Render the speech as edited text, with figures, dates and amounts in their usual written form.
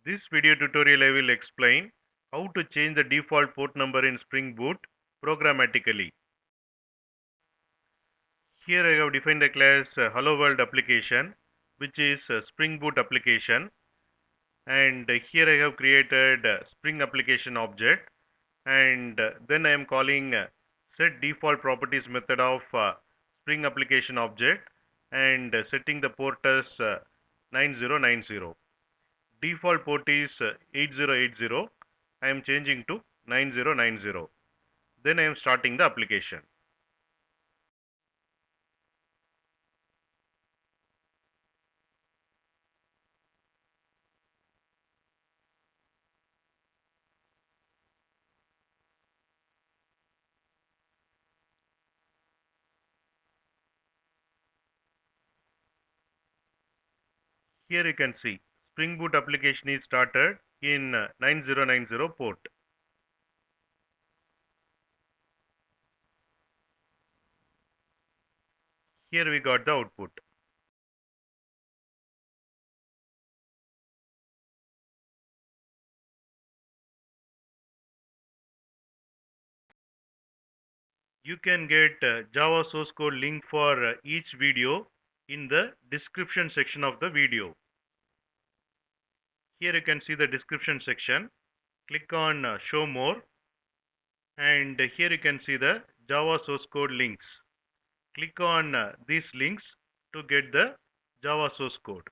This video tutorial I will explain how to change the default port number in Spring Boot programmatically. Here I have defined the class Hello World application, which is a Spring Boot application, and here I have created Spring application object, and then I am calling set default properties method of Spring application object and setting the port as 9090. Default port is 8080. I am changing to 9090. Then I am starting the application. Here you can see Spring Boot application is started in 9090 port. Here we got the output. You can get Java source code link for each video in the description section of the video. Here you can see the description section. Click on show more, and here you can see the Java source code links. Click on these links to get the Java source code.